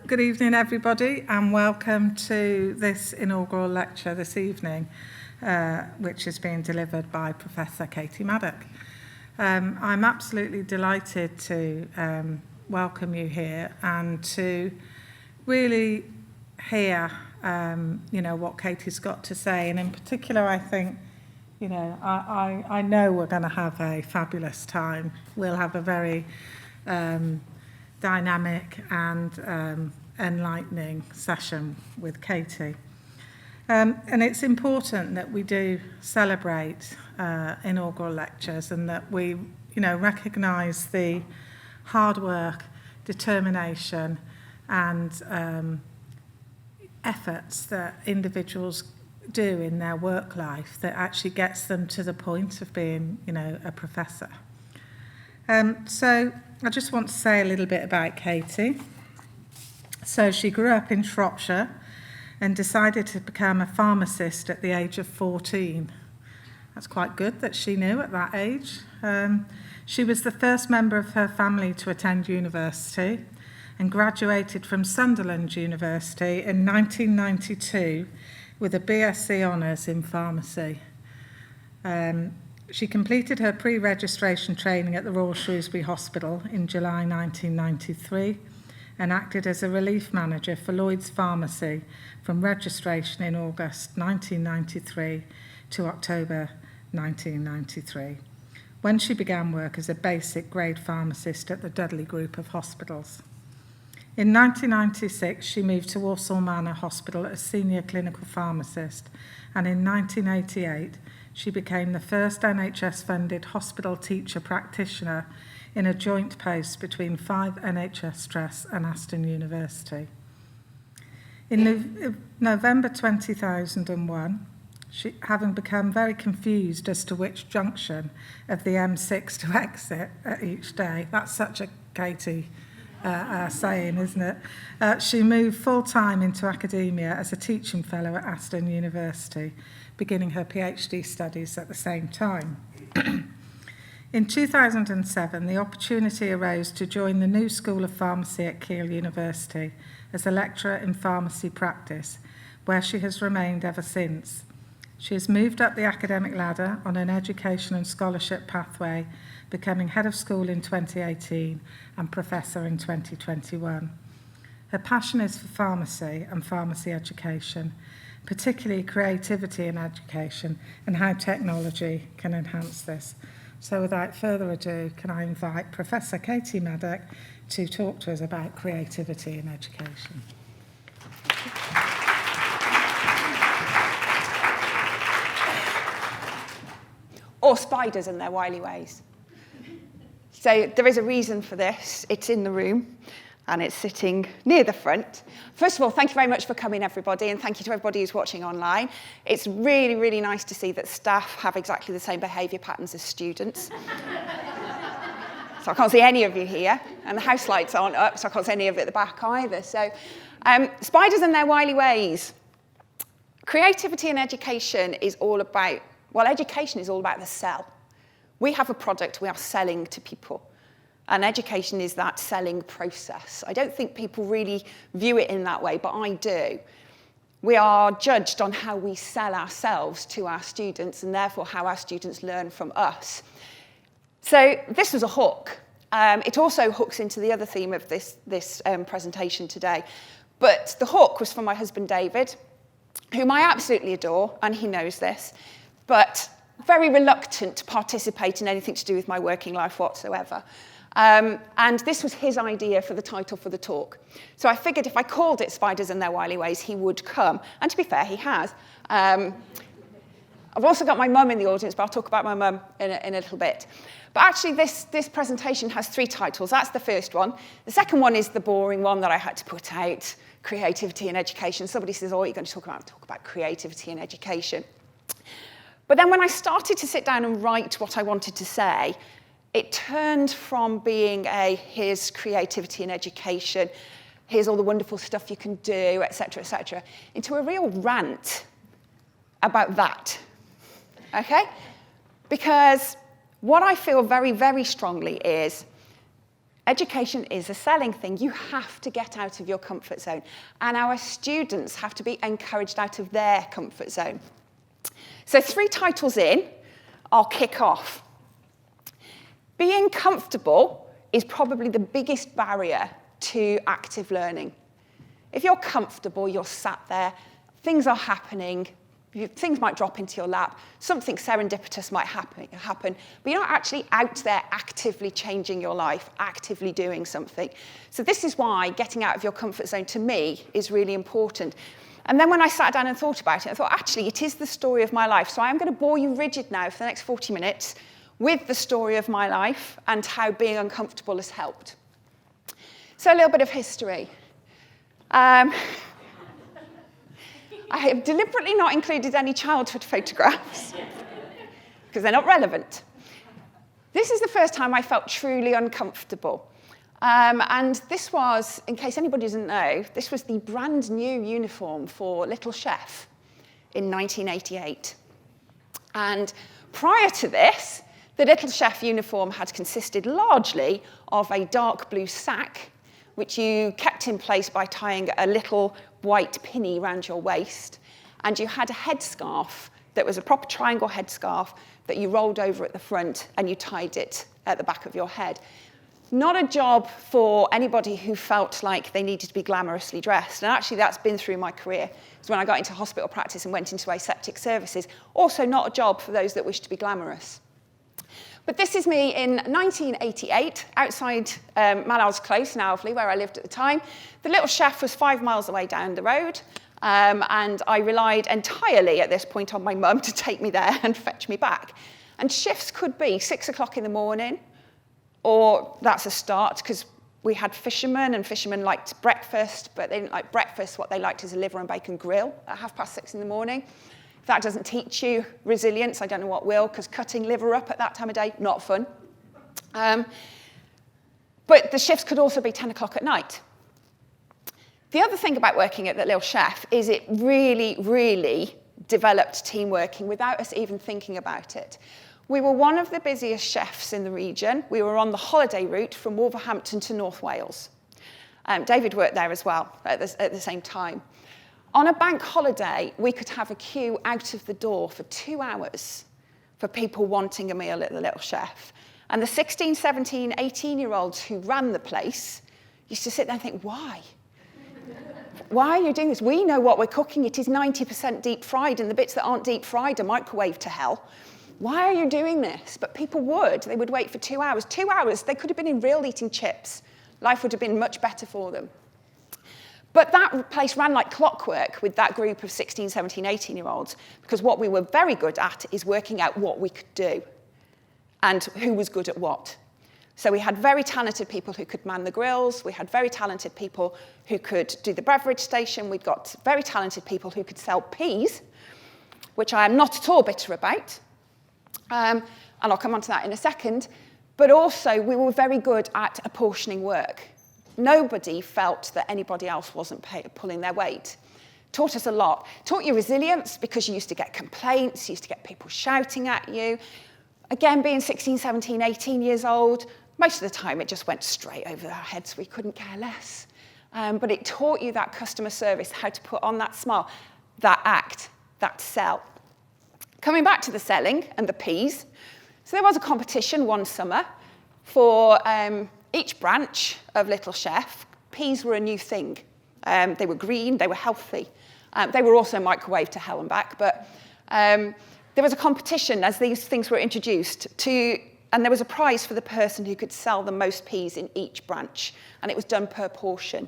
Good evening, everybody, and welcome to this inaugural lecture this evening, which is being delivered by Professor Katie Maddock. I'm absolutely delighted to welcome you here and to really hear, what Katie's got to say. And in particular, I think, I know we're going to have a fabulous time. We'll have a very dynamic and enlightening session with Katie. And it's important that we do celebrate inaugural lectures and that we, recognise the hard work, determination and efforts that individuals do in their work life that actually gets them to the point of being, a professor. So I just want to say a little bit about Katie. So she grew up in Shropshire and decided to become a pharmacist at the age of 14. That's quite good that she knew at that age. She was the first member of her family to attend university and graduated from Sunderland University in 1992 with a BSc Honours in pharmacy. She completed her pre-registration training at the Royal Shrewsbury Hospital in July 1993 and acted as a relief manager for Lloyd's Pharmacy from registration in August 1993 to October 1993, when she began work as a basic grade pharmacist at the Dudley Group of Hospitals. In 1996, she moved to Walsall Manor Hospital as senior clinical pharmacist, and in 1988, she became the first NHS-funded hospital teacher practitioner in a joint post between 5 NHS Trusts and Aston University. In November 2001, she, having become very confused as to which junction of the M6 to exit at each day, that's such a Katie saying, isn't it? She moved full-time into academia as a teaching fellow at Aston University, beginning her PhD studies at the same time. In 2007, the opportunity arose to join the new School of Pharmacy at Keele University as a lecturer in pharmacy practice, where she has remained ever since. She has moved up the academic ladder on an education and scholarship pathway, becoming head of school in 2018 and professor in 2021. Her passion is for pharmacy and pharmacy education, particularly creativity in education and how technology can enhance this. So without further ado, can I invite Professor Katie Maddock to talk to us about creativity in education. Or spiders and their wily ways. So there is a reason for this. It's in the room, and it's sitting near the front. First of all, thank you very much for coming, everybody, and thank you to everybody who's watching online. It's really, really nice to see that staff have exactly the same behaviour patterns as students. So I can't see any of you here, and the house lights aren't up, so I can't see any of you at the back either. So spiders and their wily ways. Creativity in education is all about, well, education is all about the sell. We have a product we are selling to people. And education is that selling process. I don't think people really view it in that way, but I do. We are judged on how we sell ourselves to our students and therefore how our students learn from us. So this was a hook. It also hooks into the other theme of this presentation today. But the hook was from my husband, David, whom I absolutely adore, and he knows this, but very reluctant to participate in anything to do with my working life whatsoever. And this was his idea for the title for the talk. So I figured if I called it Spiders and Their Wily Ways, he would come. And to be fair, he has. I've also got my mum in the audience, but I'll talk about my mum in a little bit. But actually, this presentation has 3 titles. That's the first one. The second one is the boring one that I had to put out, creativity in education. Somebody says, oh, what are you going to talk about? Talk about creativity in education. But then when I started to sit down and write what I wanted to say, it turned from being here's creativity in education, here's all the wonderful stuff you can do, et cetera, into a real rant about that, okay? Because what I feel very, very strongly is Education is a selling thing. You have to get out of your comfort zone. And our students have to be encouraged out of their comfort zone. So 3 titles in, I'll kick off. Being comfortable is probably the biggest barrier to active learning. If you're comfortable, you're sat there, things are happening, things might drop into your lap, something serendipitous might happen, but you're not actually out there actively changing your life, actively doing something. So this is why getting out of your comfort zone, to me, is really important. And then when I sat down and thought about it, I thought, actually, it is the story of my life. So I'm going to bore you rigid now for the next 40 minutes with the story of my life and how being uncomfortable has helped. So a little bit of history. I have deliberately not included any childhood photographs because they're not relevant. This is the first time I felt truly uncomfortable. And this was, in case anybody doesn't know, this was the brand new uniform for Little Chef in 1988. And prior to this, the Little Chef uniform had consisted largely of a dark blue sack, which you kept in place by tying a little white pinny around your waist, and you had a headscarf that was a proper triangle headscarf that you rolled over at the front and you tied it at the back of your head. Not a job for anybody who felt like they needed to be glamorously dressed, and actually that's been through my career. It's when I got into hospital practice and went into aseptic services. Also not a job for those that wish to be glamorous. But this is me in 1988, outside Mallows Close in Alveley, where I lived at the time. The Little Chef was 5 miles away down the road, and I relied entirely at this point on my mum to take me there and fetch me back. And shifts could be 6 o'clock in the morning, or that's a start, because we had fishermen, and fishermen liked breakfast, but they didn't like breakfast. What they liked is a liver and bacon grill at 6:30 in the morning. If that doesn't teach you resilience, I don't know what will, because cutting liver up at that time of day, not fun. But the shifts could also be 10 o'clock at night. The other thing about working at the Little Chef is it really, really developed team working without us even thinking about it. We were one of the busiest chefs in the region. We were on the holiday route from Wolverhampton to North Wales. David worked there as well at the same time. On a bank holiday, we could have a queue out of the door for 2 hours for people wanting a meal at the Little Chef. And the 16, 17, 18-year-olds who ran the place used to sit there and think, why? Why are you doing this? We know what we're cooking. It is 90% deep fried, and the bits that aren't deep fried are microwaved to hell. Why are you doing this? But people would. They would wait for 2 hours. 2 hours, they could have been in real eating chips. Life would have been much better for them. But that place ran like clockwork with that group of 16, 17, 18-year-olds, because what we were very good at is working out what we could do and who was good at what. So we had very talented people who could man the grills. We had very talented people who could do the beverage station. We'd got very talented people who could sell peas, which I am not at all bitter about. And I'll come on to that in a second. But also, we were very good at apportioning work. Nobody felt that anybody else wasn't pulling their weight. Taught us a lot. Taught you resilience, because you used to get complaints, you used to get people shouting at you. Again, being 16, 17, 18 years old, most of the time it just went straight over our heads. We couldn't care less. But it taught you that customer service, how to put on that smile, that act, that sell. Coming back to the selling and the peas. So there was a competition one summer for each branch of Little Chef. Peas were a new thing. They were green, they were healthy. They were also microwaved to hell and back, but there was a competition as these things were introduced and there was a prize for the person who could sell the most peas in each branch, and it was done per portion.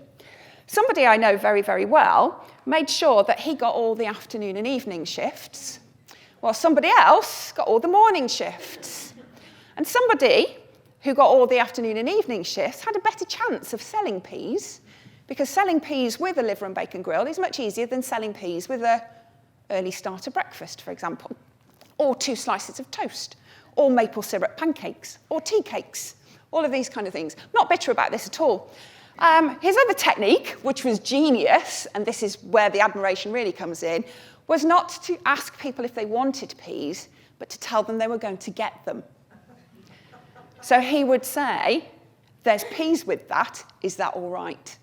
Somebody I know very, very well made sure that he got all the afternoon and evening shifts, while somebody else got all the morning shifts. And somebody who got all the afternoon and evening shifts had a better chance of selling peas, because selling peas with a liver and bacon grill is much easier than selling peas with an early starter breakfast, for example, or 2 slices of toast, or maple syrup pancakes, or tea cakes, all of these kind of things. Not bitter about this at all. His other technique, which was genius, and this is where the admiration really comes in, was not to ask people if they wanted peas, but to tell them they were going to get them. So he would say, there's P's with that. Is that all right?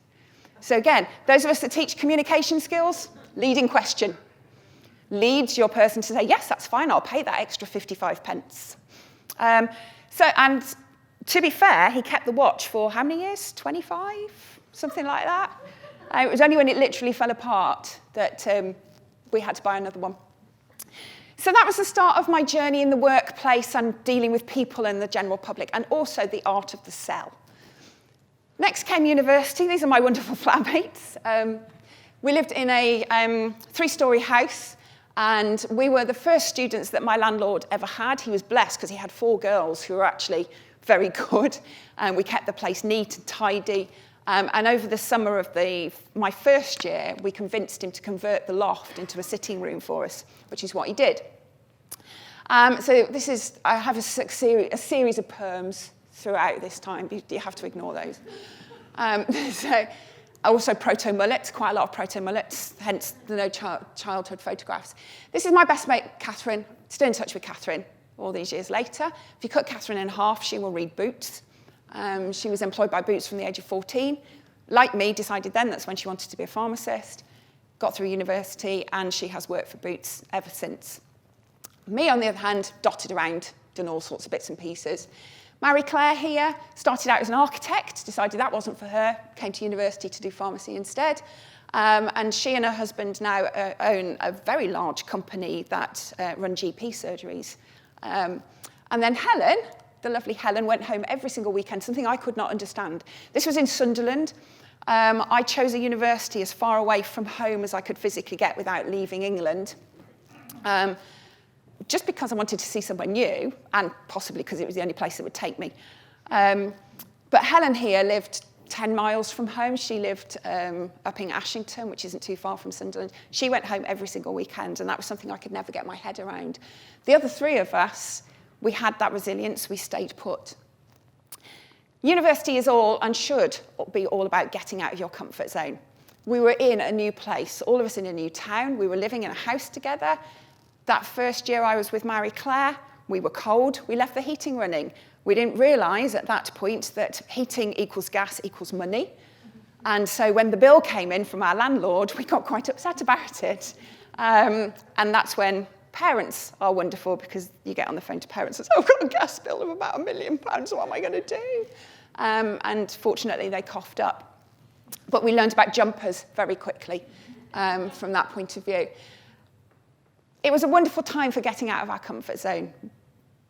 So again, those of us that teach communication skills, leading question. Leads your person to say, yes, that's fine, I'll pay that extra 55 pence. And to be fair, he kept the watch for how many years? 25? Something like that. It was only when it literally fell apart that we had to buy another one. So that was the start of my journey in the workplace and dealing with people and the general public, and also the art of the sell. Next came university. These are my wonderful flatmates. We lived in a 3-story house, and we were the first students that my landlord ever had. He was blessed because he had 4 girls who were actually very good, and we kept the place neat and tidy. And over the summer of my first year, we convinced him to convert the loft into a sitting room for us, which is what he did. So I have a series of perms throughout this time. You have to ignore those. So also proto-mullets, quite a lot of proto-mullets, hence the no childhood photographs. This is my best mate, Catherine. Still in touch with Catherine all these years later. If you cut Catherine in half, she will read Boots. She was employed by Boots from the age of 14. Like me, decided then that's when she wanted to be a pharmacist, got through university, and she has worked for Boots ever since. Me, on the other hand, dotted around, done all sorts of bits and pieces. Marie-Claire here started out as an architect, decided that wasn't for her, came to university to do pharmacy instead. And she and her husband now own a very large company that run GP surgeries. And then Helen, the lovely Helen, went home every single weekend, something I could not understand. This was in Sunderland. I chose a university as far away from home as I could physically get without leaving England. Just because I wanted to see somewhere new, and possibly because it was the only place that would take me. But Helen here lived 10 miles from home. She lived up in Ashington, which isn't too far from Sunderland. She went home every single weekend, and that was something I could never get my head around. The other 3 of us, we had that resilience, we stayed put. University is all, and should be all, about getting out of your comfort zone. We were in a new place, all of us in a new town. We were living in a house together. That first year I was with Marie-Claire, we were cold, we left the heating running. We didn't realise at that point that heating equals gas equals money. And so when the bill came in from our landlord, we got quite upset about it. And that's when parents are wonderful, because you get on the phone to parents and say, I've got a gas bill of about £1 million, what am I going to do? And fortunately, they coughed up. But we learned about jumpers very quickly from that point of view. It was a wonderful time for getting out of our comfort zone.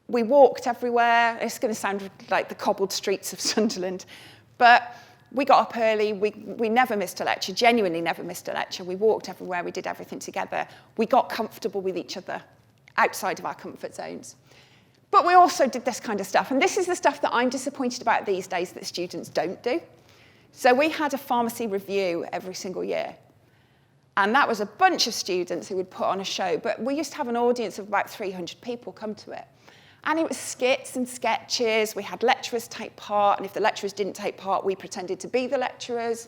We walked everywhere. It's going to sound like the cobbled streets of Sunderland, but we got up early. We never missed a lecture, genuinely never missed a lecture. We walked everywhere. We did everything together. We got comfortable with each other outside of our comfort zones. But we also did this kind of stuff, and this is the stuff that I'm disappointed about these days that students don't do. So we had a pharmacy review every single year. And that was a bunch of students who would put on a show. But we used to have an audience of about 300 people come to it. And it was skits and sketches. We had lecturers take part. And if the lecturers didn't take part, we pretended to be the lecturers.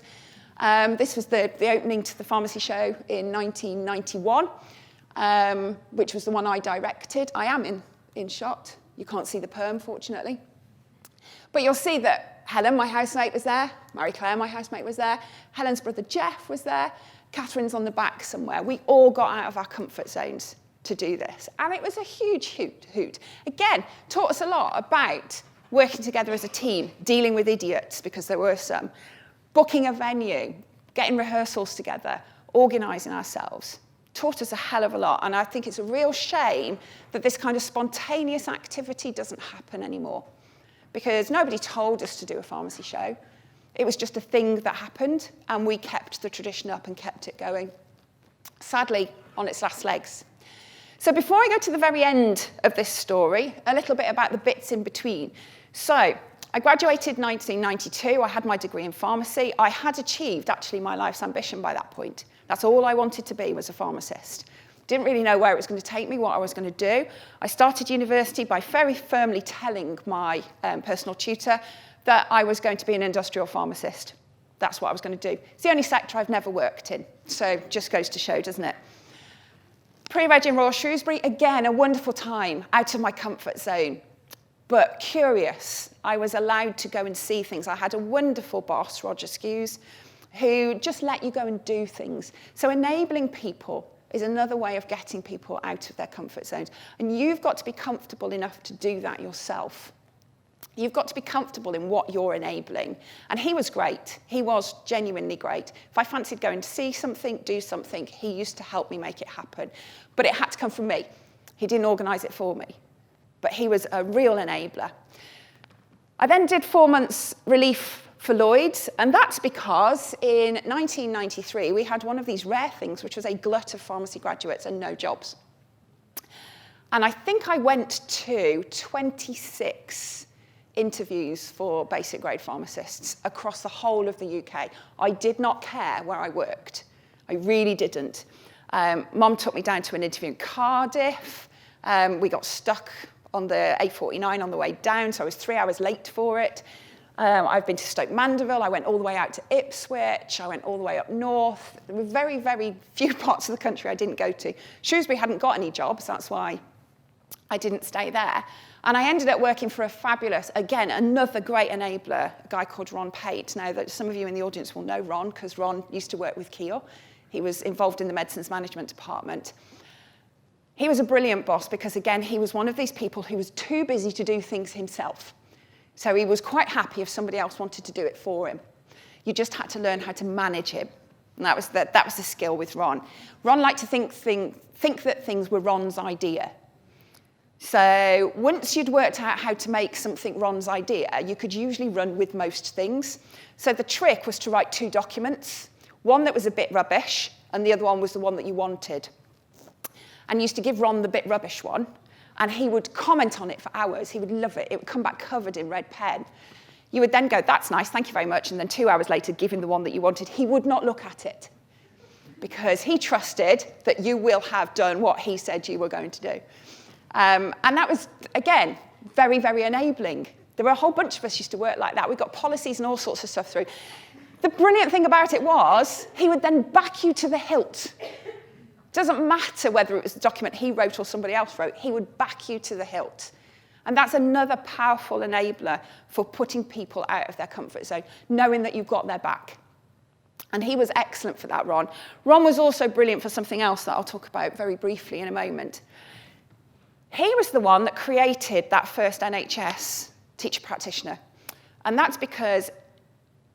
This was the opening to the pharmacy show in 1991, which was the one I directed. I am in shot. You can't see the perm, fortunately. But you'll see that Helen, my housemate, was there. Marie-Claire, my housemate, was there. Helen's brother, Jeff, was there. Catherine's on the back somewhere. We all got out of our comfort zones to do this. And it was a huge hoot. Again, taught us a lot about working together as a team, dealing with idiots, because there were some, booking a venue, getting rehearsals together, organising ourselves. Taught us a hell of a lot. And I think it's a real shame that this kind of spontaneous activity doesn't happen anymore, because nobody told us to do a pharmacy show. It was just a thing that happened, and we kept the tradition up and kept it going, sadly, on its last legs. So before I go to the very end of this story, a little bit about the bits in between. So I graduated in 1992. I had my degree in pharmacy. I had achieved, actually, my life's ambition by that point. That's all I wanted to be, was a pharmacist. Didn't really know where it was going to take me, what I was going to do. I started university by very firmly telling my personal tutor that I was going to be an industrial pharmacist. That's what I was going to do. It's the only sector I've never worked in, so just goes to show, doesn't it? Pre-reg in Royal Shrewsbury, again, a wonderful time, out of my comfort zone. but curious. I was allowed to go and see things. I had a wonderful boss, Roger Skews, who just let you go and do things. So enabling people is another way of getting people out of their comfort zones. And you've got to be comfortable enough to do that yourself. You've got to be comfortable in what you're enabling. And he was great. He was genuinely great. If I fancied going to see something, do something, he used to help me make it happen. But it had to come from me. He didn't organise it for me. But he was a real enabler. I then did 4 months relief for Lloyds, and that's because in 1993, we had one of these rare things, which was a glut of pharmacy graduates and no jobs. And I think I went to 26 interviews for basic grade pharmacists across the whole of the UK. I did not care where I worked. I really didn't. Mum took me down to an interview in Cardiff. We got stuck on the A49 on the way down, so I was 3 hours late for it. I've been to Stoke Mandeville. I went all the way out to Ipswich. I went all the way up north. There were very, very few parts of the country I didn't go to. Shrewsbury hadn't got any jobs. That's why I didn't stay there. And I ended up working for a fabulous, again, another great enabler, a guy called Ron Pate. Now, that some of you in the audience will know Ron, because Ron used to work with Keogh. He was involved in the medicines management department. He was a brilliant boss because, again, he was one of these people who was too busy to do things himself. So he was quite happy if somebody else wanted to do it for him. You just had to learn how to manage him. And that was the skill with Ron. Ron liked to think that things were Ron's idea. So once you'd worked out how to make something Ron's idea, you could usually run with most things. So the trick was to write 2 documents, one that was a bit rubbish, and the other one was the one that you wanted. And you used to give Ron the bit rubbish one, and he would comment on it for hours. He would love it. It would come back covered in red pen. You would then go, that's nice, thank you very much, and then 2 hours later give him the one that you wanted. He would not look at it because he trusted that you will have done what he said you were going to do. And that was, again, very, very enabling. There were a whole bunch of us used to work like that. We got policies and all sorts of stuff through. The brilliant thing about it was he would then back you to the hilt. It doesn't matter whether it was the document he wrote or somebody else wrote. He would back you to the hilt. And that's another powerful enabler for putting people out of their comfort zone, knowing that you've got their back. And he was excellent for that, Ron. Ron was also brilliant for something else that I'll talk about very briefly in a moment. He was the one that created that first NHS teacher practitioner. And that's because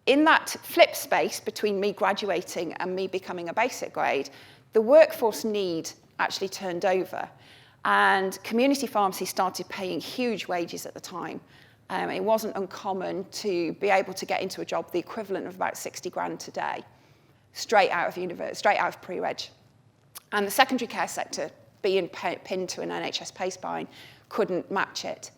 in that flip space between me graduating and me becoming a basic grade, the workforce need actually turned over. And community pharmacy started paying huge wages at the time. It wasn't uncommon to be able to get into a job the equivalent of about 60 grand today, straight out of university, straight out of pre-reg. And the secondary care sector, being pinned to an NHS pay spine, couldn't match it.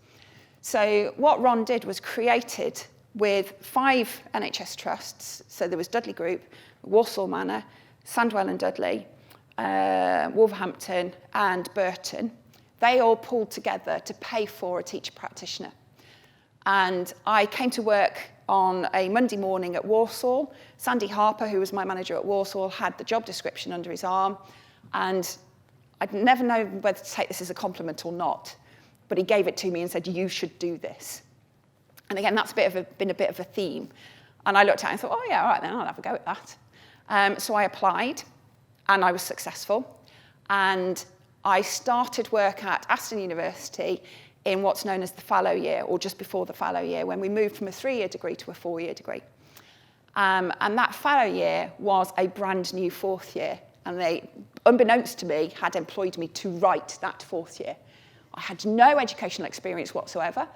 So what Ron did was created with 5 NHS trusts. So there was Dudley Group, Walsall Manor, Sandwell and Dudley, Wolverhampton and Burton. They all pulled together to pay for a teacher practitioner. And I came to work on a Monday morning at Walsall. Sandy Harper, who was my manager at Walsall, had the job description under his arm. And I'd never known whether to take this as a compliment or not, but he gave it to me and said, you should do this. And again, that's been a bit of a theme. And I looked at it and thought, oh yeah, all right then, I'll have a go at that. So I applied, and I was successful. And I started work at Aston University in what's known as the fallow year, or just before the fallow year, when we moved from a 3-year degree to a 4-year degree. And that fallow year was a brand new 4th year. And they, unbeknownst to me, had employed me to write that 4th year. I had no educational experience whatsoever.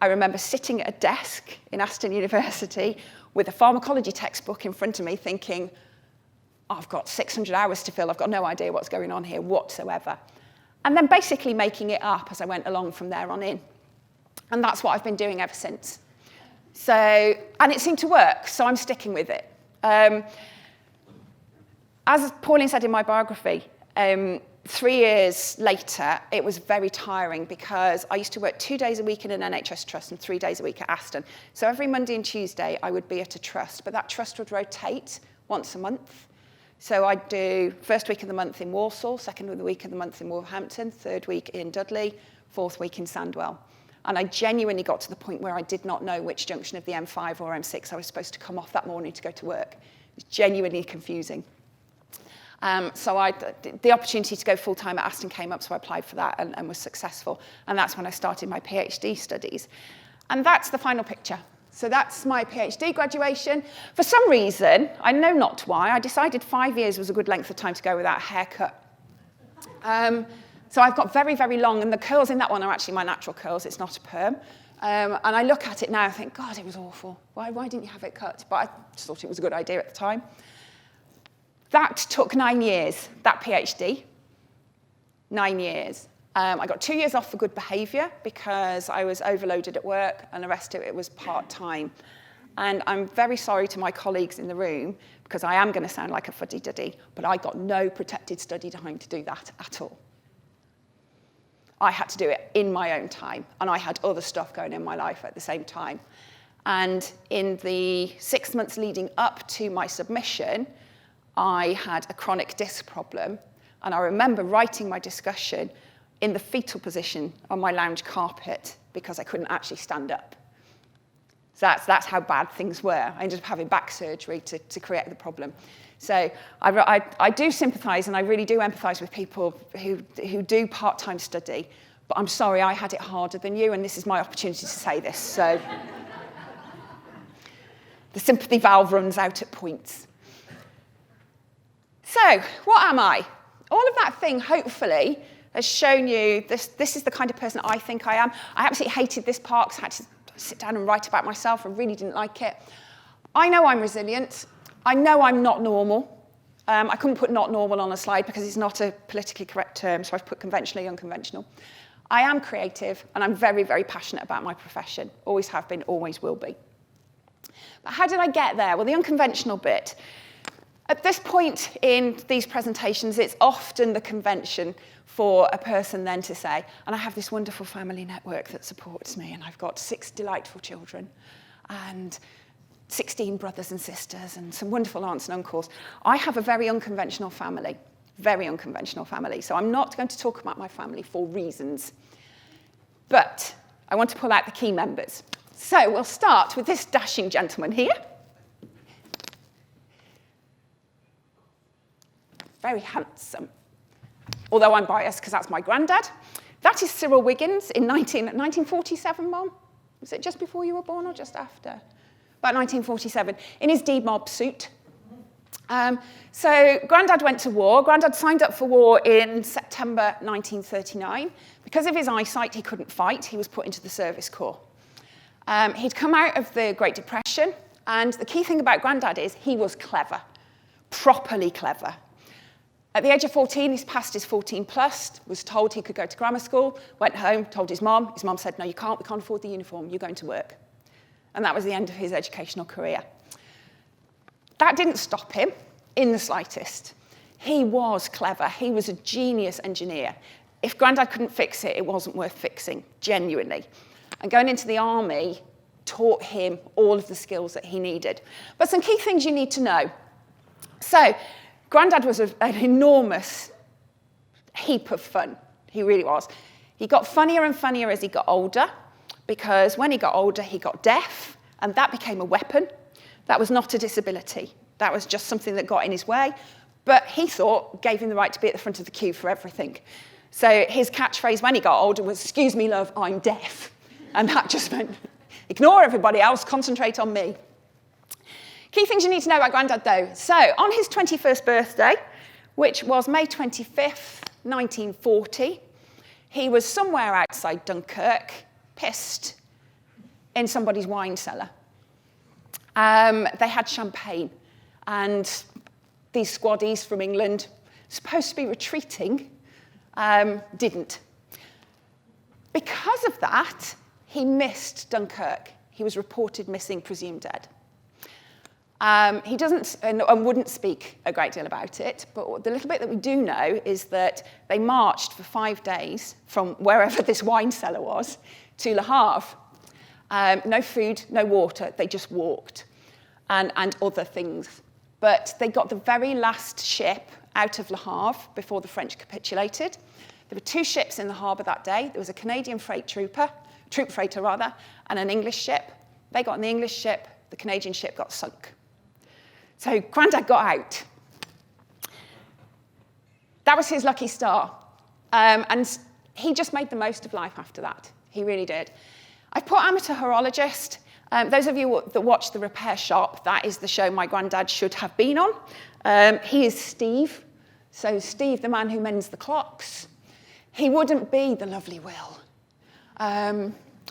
I remember sitting at a desk in Aston University with a pharmacology textbook in front of me thinking, I've got 600 hours to fill. I've got no idea what's going on here whatsoever. And then basically making it up as I went along from there on in. And that's what I've been doing ever since. So, and it seemed to work, so I'm sticking with it. As Pauline said in my biography, 3 years later, it was very tiring because I used to work 2 days a week in an NHS trust and 3 days a week at Aston. So every Monday and Tuesday, I would be at a trust, but that trust would rotate once a month. So I'd do first week of the month in Walsall, second week of the month in Wolverhampton, third week in Dudley, 4th week in Sandwell. And I genuinely got to the point where I did not know which junction of the M5 or M6 I was supposed to come off that morning to go to work. It was genuinely confusing. So the opportunity to go full-time at Aston came up, so I applied for that and was successful. And that's when I started my PhD studies. And that's the final picture. So that's my PhD graduation. For some reason, I know not why, I decided 5 years was a good length of time to go without a haircut. So I've got very, very long, and the curls in that one are actually my natural curls. It's not a perm. And I look at it now and think, God, it was awful. Why didn't you have it cut? But I just thought it was a good idea at the time. That took 9 years, that PhD. 9 years. I got 2 years off for good behaviour because I was overloaded at work, and the rest of it was part-time. And I'm very sorry to my colleagues in the room, because I am going to sound like a fuddy-duddy, but I got no protected study time to do that at all. I had to do it in my own time, and I had other stuff going in my life at the same time. And in the 6 months leading up to my submission, I had a chronic disc problem, and I remember writing my discussion in the fetal position on my lounge carpet because I couldn't actually stand up. So that's how bad things were. I ended up having back surgery to create the problem. So I do sympathise, and I really do empathise with people who do part-time study, but I'm sorry, I had it harder than you, and this is my opportunity to say this. So the sympathy valve runs out at points. So what am I? All of that thing, hopefully, has shown you this is the kind of person I think I am. I absolutely hated this part because I had to sit down and write about myself. I really didn't like it. I know I'm resilient. I know I'm not normal. I couldn't put not normal on a slide because it's not a politically correct term, so I've put conventionally unconventional. I am creative, and I'm very, very passionate about my profession. Always have been, always will be. But how did I get there? Well, the unconventional bit. At this point in these presentations, it's often the convention for a person then to say, and I have this wonderful family network that supports me, and I've got 6 delightful children, and 16 brothers and sisters, and some wonderful aunts and uncles. I have a very unconventional family, so I'm not going to talk about my family for reasons. But I want to pull out the key members. So we'll start with this dashing gentleman here. Very handsome. Although I'm biased because that's my granddad. That is Cyril Wiggins in 1947, Mom? Was it just before you were born or just after? About 1947, in his D-Mob suit. So Grandad went to war. Grandad signed up for war in September 1939. Because of his eyesight, he couldn't fight. He was put into the service corps. He'd come out of the Great Depression, and the key thing about Grandad is he was clever, properly clever. At the age of 14, he passed his 14 plus, was told he could go to grammar school, went home, told his mum. His mum said, no, you can't, we can't afford the uniform, you're going to work. And that was the end of his educational career. That didn't stop him in the slightest. He was clever. He was a genius engineer. If Grandad couldn't fix it, it wasn't worth fixing, genuinely. And going into the army taught him all of the skills that he needed. But some key things you need to know. So, Grandad was an enormous heap of fun. He really was. He got funnier and funnier as he got older, because when he got older, he got deaf, and that became a weapon. That was not a disability. That was just something that got in his way, but he thought gave him the right to be at the front of the queue for everything. So his catchphrase when he got older was, excuse me, love, I'm deaf. And that just meant, ignore everybody else, concentrate on me. Key things you need to know about Grandad, though. So on his 21st birthday, which was May 25th, 1940, he was somewhere outside Dunkirk, pissed in somebody's wine cellar. They had champagne, and these squaddies from England, supposed to be retreating, didn't. Because of that, he missed Dunkirk. He was reported missing, presumed dead. He doesn't and wouldn't speak a great deal about it, but the little bit that we do know is that they marched for 5 days from wherever this wine cellar was to Le Havre. No food, no water, they just walked, and other things. But they got the very last ship out of Le Havre before the French capitulated. There were 2 ships in the harbour that day. There was a Canadian freight trooper troop freighter rather, and an English ship. They got on the English ship, the Canadian ship got sunk. So Grandad got out. That was his lucky star. And he just made the most of life after that. He really did. I put amateur horologist. Those of you that watch The Repair Shop, that is the show my granddad should have been on. He is Steve. So Steve, the man who mends the clocks. He wouldn't be the lovely Will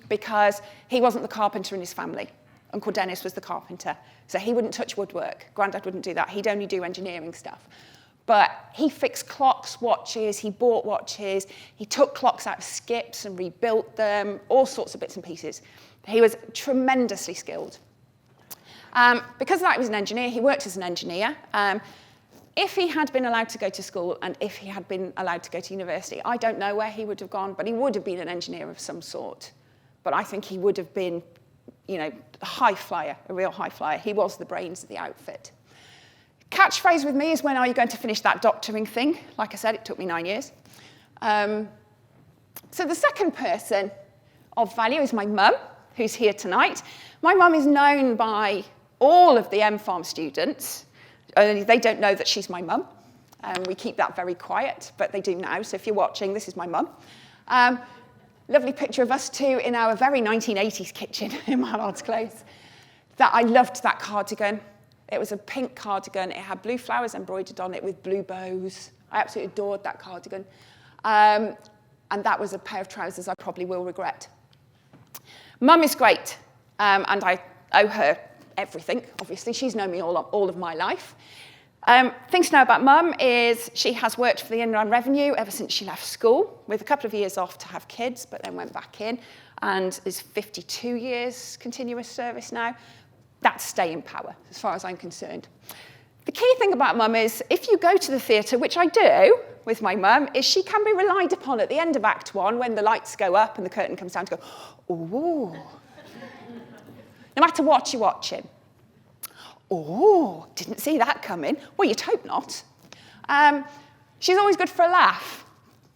because he wasn't the carpenter in his family. Uncle Dennis was the carpenter. So he wouldn't touch woodwork. Granddad wouldn't do that. He'd only do engineering stuff. But he fixed clocks, watches, he bought watches, he took clocks out of skips and rebuilt them, all sorts of bits and pieces. He was tremendously skilled. Because of that, he was an engineer. He worked as an engineer. If he had been allowed to go to school and if he had been allowed to go to university, I don't know where he would have gone, but he would have been an engineer of some sort. But I think he would have been, a high flyer, a real high flyer. He was the brains of the outfit. Catchphrase with me is, when are you going to finish that doctoring thing? Like I said, it took me 9 years. So the second person of value is my mum, who's here tonight. My mum is known by all of the M-Farm students. Only they don't know that she's my mum. We keep that very quiet, but they do now. So if you're watching, this is my mum. Lovely picture of us two in our very 1980s kitchen in Mallard's Close. I loved that cardigan. It was a pink cardigan. It had blue flowers embroidered on it with blue bows. I absolutely adored that cardigan. And that was a pair of trousers I probably will regret. Mum is great, and I owe her everything, obviously. She's known me all of my life. Things to know about Mum is she has worked for the Inland Revenue ever since she left school, with a couple of years off to have kids, but then went back in, and is 52 years continuous service now. That's staying power, as far as I'm concerned. The key thing about Mum is, if you go to the theatre, which I do with my mum, is she can be relied upon at the end of Act 1, when the lights go up and the curtain comes down, to go, ooh. No matter what you're watching. Oh, didn't see that coming. Well, you'd hope not. She's always good for a laugh.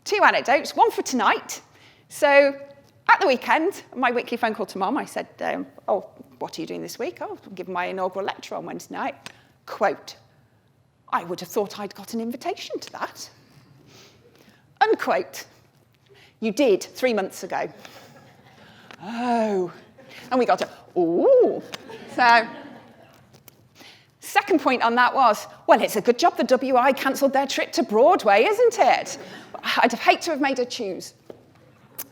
2 anecdotes, one for tonight. So at the weekend, my weekly phone call to Mum, I said, what are you doing this week? Oh, I'm giving my inaugural lecture on Wednesday night. Quote, I would have thought I'd got an invitation to that. Unquote, you did 3 months ago. Oh, and we got to, ooh. So, second point on that was, well, it's a good job the WI cancelled their trip to Broadway, isn't it? I'd have hated to have made her choose.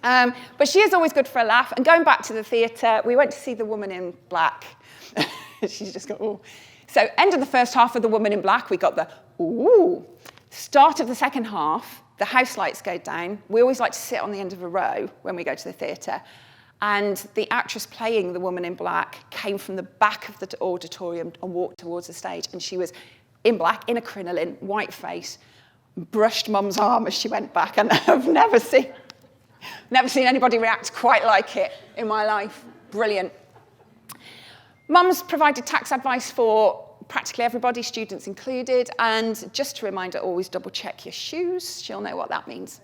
But she is always good for a laugh. And going back to the theatre, we went to see The Woman in Black. She's just got, ooh. So end of the first half of The Woman in Black, we got the, ooh. Start of the second half, the house lights go down. We always like to sit on the end of a row when we go to the theatre. And the actress playing The Woman in Black came from the back of the auditorium and walked towards the stage. And she was in black, in a crinoline, white face, brushed Mum's arm as she went back. And I've never seen anybody react quite like it in my life. Brilliant. Mum's provided tax advice for practically everybody, students included. And just a reminder, always double check your shoes. She'll know what that means.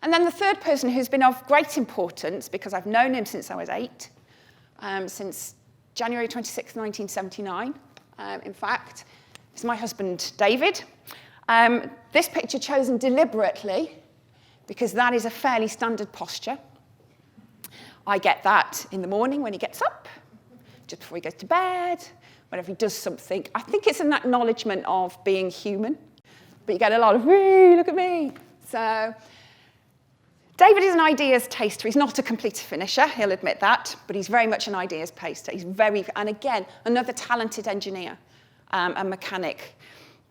And then the third person who's been of great importance, because I've known him since I was 8, since January 26, 1979, in fact, is my husband, David. This picture chosen deliberately, because that is a fairly standard posture. I get that in the morning when he gets up, just before he goes to bed, whenever he does something. I think it's an acknowledgement of being human, but you get a lot of, wee, look at me. So David is an ideas taster. He's not a complete finisher, he'll admit that, but he's very much an ideas taster. And again, another talented engineer and mechanic.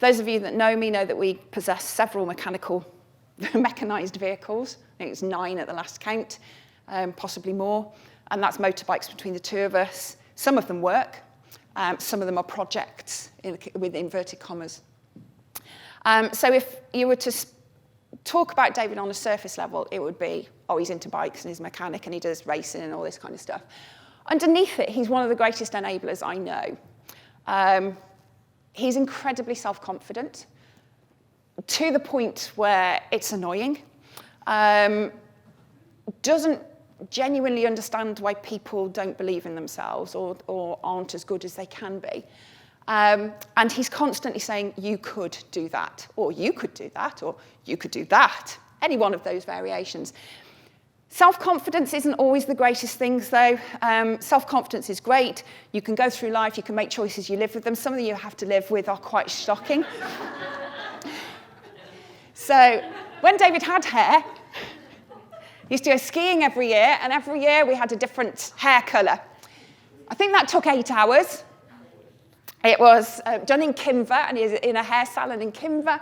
Those of you that know me know that we possess several mechanized vehicles. I think it's 9 at the last count, possibly more. And that's motorbikes between the two of us. Some of them work. Some of them are projects with inverted commas. So if you were to talk about David on a surface level, it would be, he's into bikes and he's a mechanic and he does racing and all this kind of stuff. Underneath it, he's one of the greatest enablers I know. He's incredibly self-confident, to the point where it's annoying. Doesn't genuinely understand why people don't believe in themselves or aren't as good as they can be. And he's constantly saying, you could do that, or you could do that, or you could do that. Any one of those variations. Self-confidence isn't always the greatest things, though. Self-confidence is great. You can go through life, you can make choices, you live with them. Some of you have to live with are quite shocking. So when David had hair, he used to go skiing every year, and every year we had a different hair colour. I think that took 8 hours. It was done in Kimver, and he was in a hair salon in Kimver.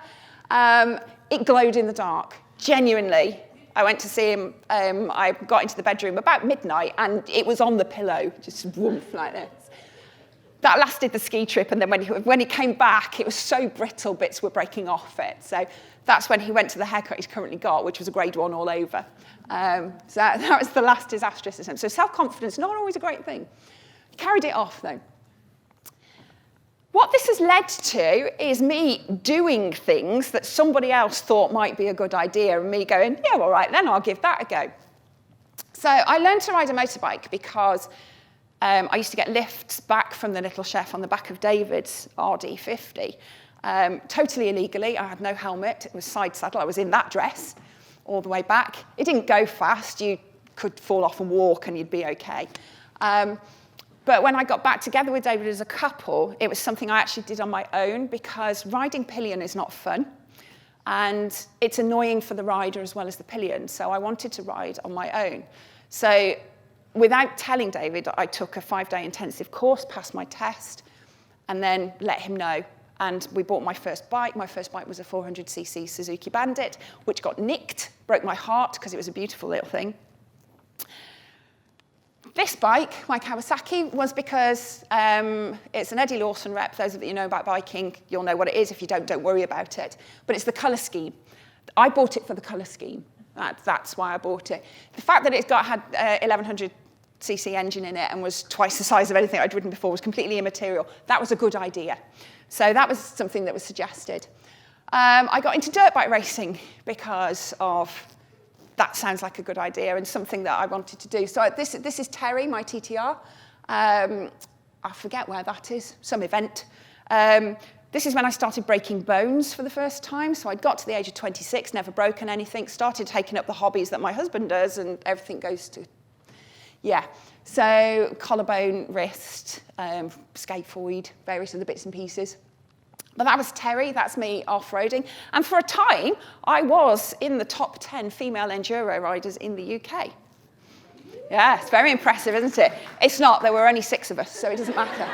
It glowed in the dark, genuinely. I went to see him, I got into the bedroom about midnight, and it was on the pillow, just woof like this. That lasted the ski trip, and then when he came back, it was so brittle, bits were breaking off it. So that's when he went to the haircut he's currently got, which was a grade 1 all over. So that was the last disastrous attempt. So self-confidence, not always a great thing. He carried it off, though. What this has led to is me doing things that somebody else thought might be a good idea, and me going, yeah, all right, then I'll give that a go. So I learned to ride a motorbike because I used to get lifts back from the Little Chef on the back of David's RD50, totally illegally. I had no helmet. It was side saddle. I was in that dress all the way back. It didn't go fast. You could fall off and walk, and you'd be OK. But when I got back together with David as a couple, it was something I actually did on my own, because riding pillion is not fun. And it's annoying for the rider as well as the pillion. So I wanted to ride on my own. So without telling David, I took a 5-day intensive course, passed my test, and then let him know. And we bought my first bike. My first bike was a 400cc Suzuki Bandit, which got nicked, broke my heart, because it was a beautiful little thing. This bike, my Kawasaki, was because it's an Eddie Lawson rep. Those of you who know about biking, you'll know what it is. If you don't worry about it. But it's the colour scheme. I bought it for the colour scheme. That's why I bought it. The fact that it had 1100cc engine in it and was twice the size of anything I'd ridden before was completely immaterial. That was a good idea. So that was something that was suggested. I got into dirt bike racing because of that sounds like a good idea and something that I wanted to do. So this is Terry, my TTR. I forget where that is, some event. This is when I started breaking bones for the first time. So I'd got to the age of 26, never broken anything, started taking up the hobbies that my husband does, and everything goes to, yeah. So collarbone, wrist, scaphoid, various other bits and pieces. But that was Terry, that's me off-roading. And for a time, I was in the top 10 female enduro riders in the UK. Yeah, it's very impressive, isn't it? It's not, there were only 6 of us, so it doesn't matter.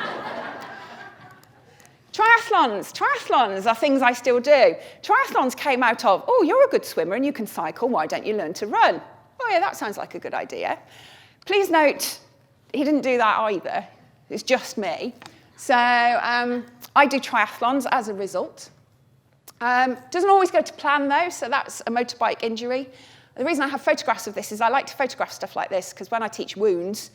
Triathlons are things I still do. Triathlons came out of, oh, you're a good swimmer and you can cycle, why don't you learn to run? Oh yeah, that sounds like a good idea. Please note, he didn't do that either. It's just me. So I do triathlons as a result. Doesn't always go to plan, though, so that's a motorbike injury. The reason I have photographs of this is I like to photograph stuff like this, because when I teach wounds,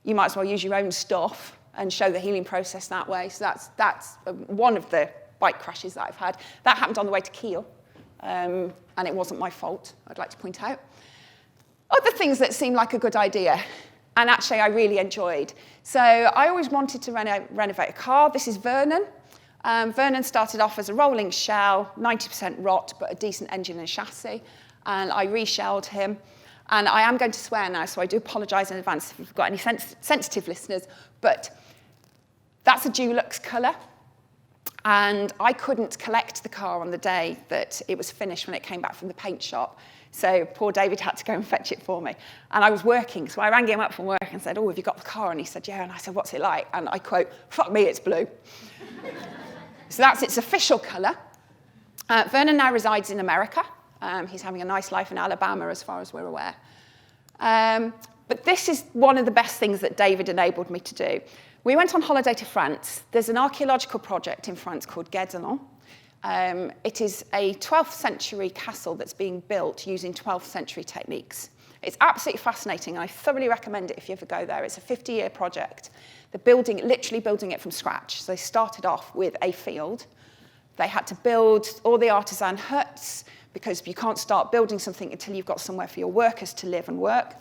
you might as well use your own stuff and show the healing process that way. So that's one of the bike crashes that I've had. That happened on the way to Kiel, and it wasn't my fault, I'd like to point out. Other things that seem like a good idea, and actually I really enjoyed. So I always wanted to renovate a car. This is Vernon. Vernon started off as a rolling shell, 90% rot, but a decent engine and chassis. And I reshelled him. And I am going to swear now, so I do apologise in advance if you've got any sensitive listeners. But that's a Dulux colour. And I couldn't collect the car on the day that it was finished when it came back from the paint shop. So poor David had to go and fetch it for me. And I was working, so I rang him up from work and said, oh, have you got the car? And he said, yeah. And I said, what's it like? And I quote, fuck me, it's blue. So that's its official colour. Vernon now resides in America. He's having a nice life in Alabama, as far as we're aware. But this is one of the best things that David enabled me to do. We went on holiday to France. There's an archaeological project in France called Guédelon. It is a 12th century castle that's being built using 12th century techniques. It's absolutely fascinating, and I thoroughly recommend it if you ever go there. It's a 50-year project. They're literally building it from scratch. So they started off with a field. They had to build all the artisan huts, because you can't start building something until you've got somewhere for your workers to live and work.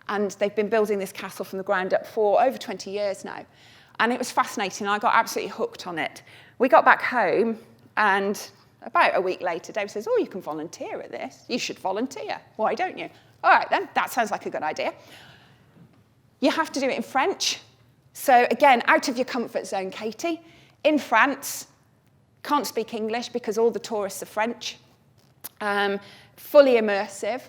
And they've been building this castle from the ground up for over 20 years now. And it was fascinating. I got absolutely hooked on it. We got back home, and about a week later, Dave says, oh, you can volunteer at this. You should volunteer. Why don't you? All right, then. That sounds like a good idea. You have to do it in French. So again, out of your comfort zone, Katie. In France, can't speak English because all the tourists are French. Fully immersive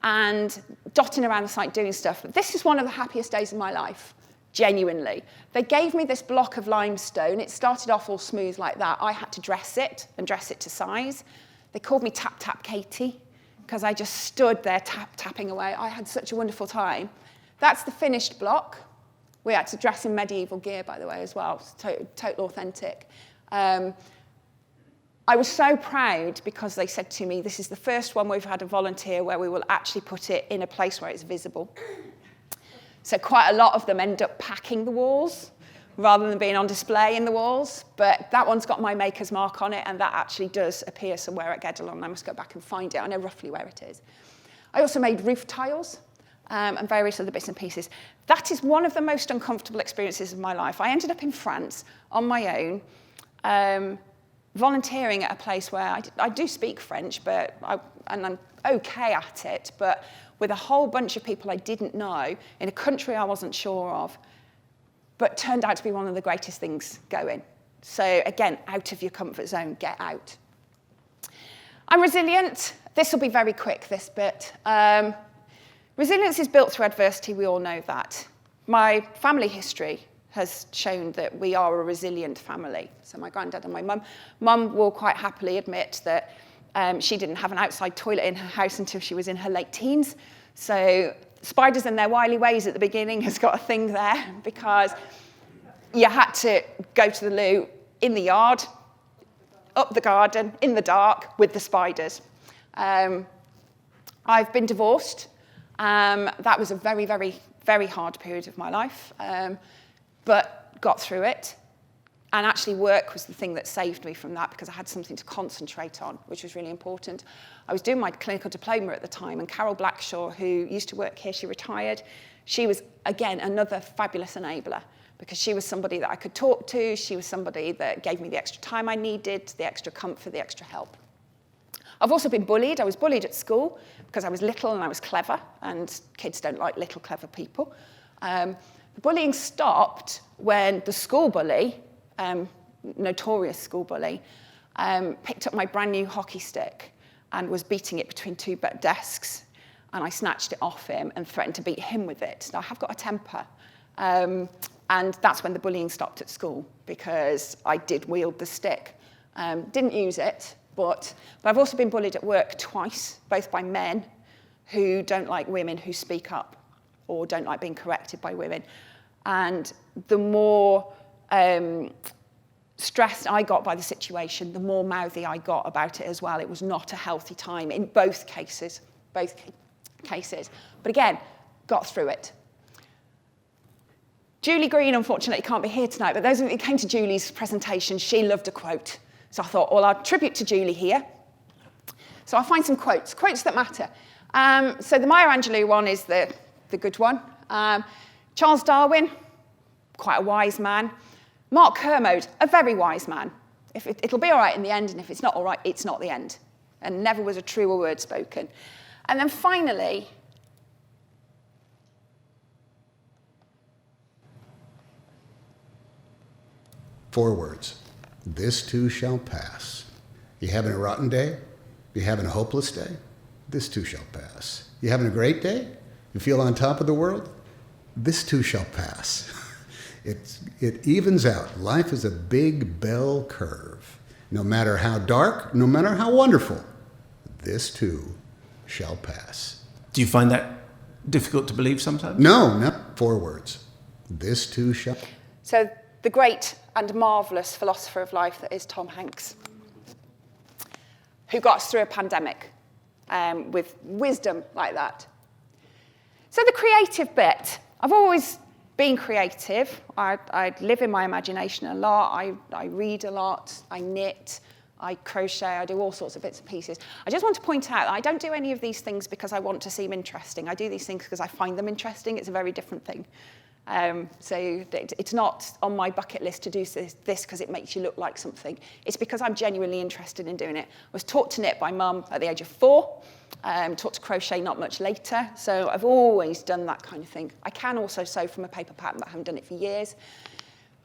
and dotting around the site doing stuff. But this is one of the happiest days of my life, genuinely. They gave me this block of limestone. It started off all smooth like that. I had to dress it and dress it to size. They called me Tap Tap Katie because I just stood there tapping away. I had such a wonderful time. That's the finished block. We had to dress in medieval gear, by the way, as well. It's total authentic. I was so proud because they said to me, this is the first one we've had a volunteer where we will actually put it in a place where it's visible. So quite a lot of them end up packing the walls rather than being on display in the walls. But that one's got my maker's mark on it, and that actually does appear somewhere at Guédelon. I must go back and find it. I know roughly where it is. I also made roof tiles and various other bits and pieces. That is one of the most uncomfortable experiences of my life. I ended up in France on my own, volunteering at a place where I do speak French, and I'm okay at it, but with a whole bunch of people I didn't know in a country I wasn't sure of, but turned out to be one of the greatest things going. So again, out of your comfort zone, get out. I'm resilient. This will be very quick, this bit. Resilience is built through adversity, we all know that. My family history has shown that we are a resilient family. So my granddad and my mum. Mum will quite happily admit that she didn't have an outside toilet in her house until she was in her late teens. So spiders and their wily ways at the beginning has got a thing there because you had to go to the loo in the yard, up the garden, in the dark, with the spiders. I've been divorced. That was a very, very, very hard period of my life. But got through it. And actually work was the thing that saved me from that because I had something to concentrate on, which was really important. I was doing my clinical diploma at the time, and Carol Blackshaw, who used to work here, she retired. She was, again, another fabulous enabler because she was somebody that I could talk to. She was somebody that gave me the extra time I needed, the extra comfort, the extra help. I've also been bullied. I was bullied at school because I was little and I was clever, and kids don't like little, clever people. The bullying stopped when the school bully, notorious school bully, picked up my brand new hockey stick and was beating it between two desks, and I snatched it off him and threatened to beat him with it. Now, I have got a temper, and that's when the bullying stopped at school because I did wield the stick. Didn't use it, but I've also been bullied at work twice, both by men who don't like women who speak up or don't like being corrected by women. And the more stressed I got by the situation, the more mouthy I got about it as well. It was not a healthy time in both cases. But again, got through it. Julie Green, unfortunately, can't be here tonight, but those of you who came to Julie's presentation, she loved a quote. So I thought, well, I'll tribute to Julie here. So I'll find some quotes that matter. So the Maya Angelou one is the good one. Charles Darwin, quite a wise man. Mark Kermode, a very wise man. It'll be all right in the end, and if it's not all right, it's not the end. And never was a truer word spoken. And then finally, four words. This too shall pass. You having a rotten day? You having a hopeless day? This too shall pass. You having a great day? You feel on top of the world? This too shall pass. It evens out. Life is a big bell curve. No matter how dark, no matter how wonderful, this too shall pass. Do you find that difficult to believe sometimes? No, four words. This too shall. So the great and marvellous philosopher of life that is Tom Hanks, who got us through a pandemic with wisdom like that. So the creative bit. I've always been creative. I live in my imagination a lot. I read a lot. I knit. I crochet, I do all sorts of bits and pieces. I just want to point out that I don't do any of these things because I want to seem interesting. I do these things because I find them interesting. It's a very different thing. So it's not on my bucket list to do this because it makes you look like something. It's because I'm genuinely interested in doing it. I was taught to knit by mum at the age of 4, taught to crochet not much later. So I've always done that kind of thing. I can also sew from a paper pattern, but I haven't done it for years.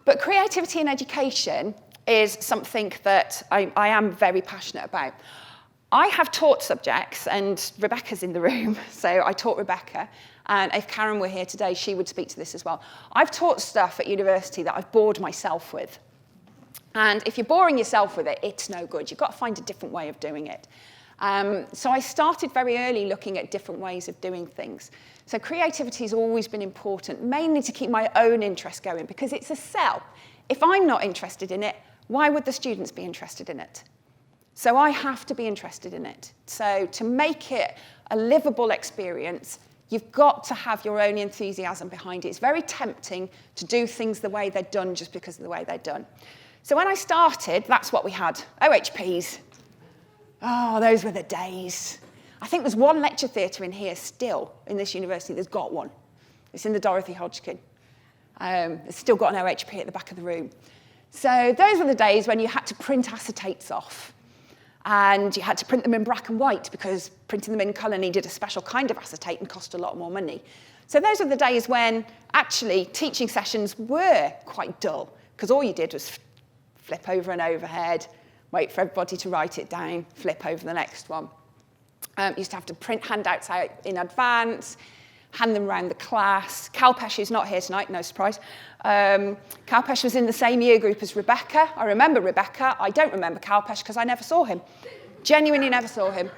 But creativity in education is something that I am very passionate about. I have taught subjects, and Rebecca's in the room, so I taught Rebecca. And if Karen were here today, she would speak to this as well. I've taught stuff at university that I've bored myself with. And if you're boring yourself with it, it's no good. You've got to find a different way of doing it. So I started very early looking at different ways of doing things. So creativity has always been important, mainly to keep my own interest going, because it's a sell. If I'm not interested in it, why would the students be interested in it? So I have to be interested in it. So to make it a livable experience, you've got to have your own enthusiasm behind it. It's very tempting to do things the way they're done just because of the way they're done. So when I started, that's what we had, OHPs. Oh, those were the days. I think there's one lecture theatre in here still, in this university, there's got one. It's in the Dorothy Hodgkin. It's still got an OHP at the back of the room. So those were the days when you had to print acetates off. And you had to print them in black and white because printing them in colour needed a special kind of acetate and cost a lot more money. So those were the days when actually teaching sessions were quite dull because all you did was flip over an overhead, wait for everybody to write it down, flip over the next one. You used to have to print handouts out in advance, hand them around the class. Kalpesh is not here tonight, no surprise. Kalpesh was in the same year group as Rebecca. I remember Rebecca. I don't remember Kalpesh because I never saw him. Genuinely never saw him.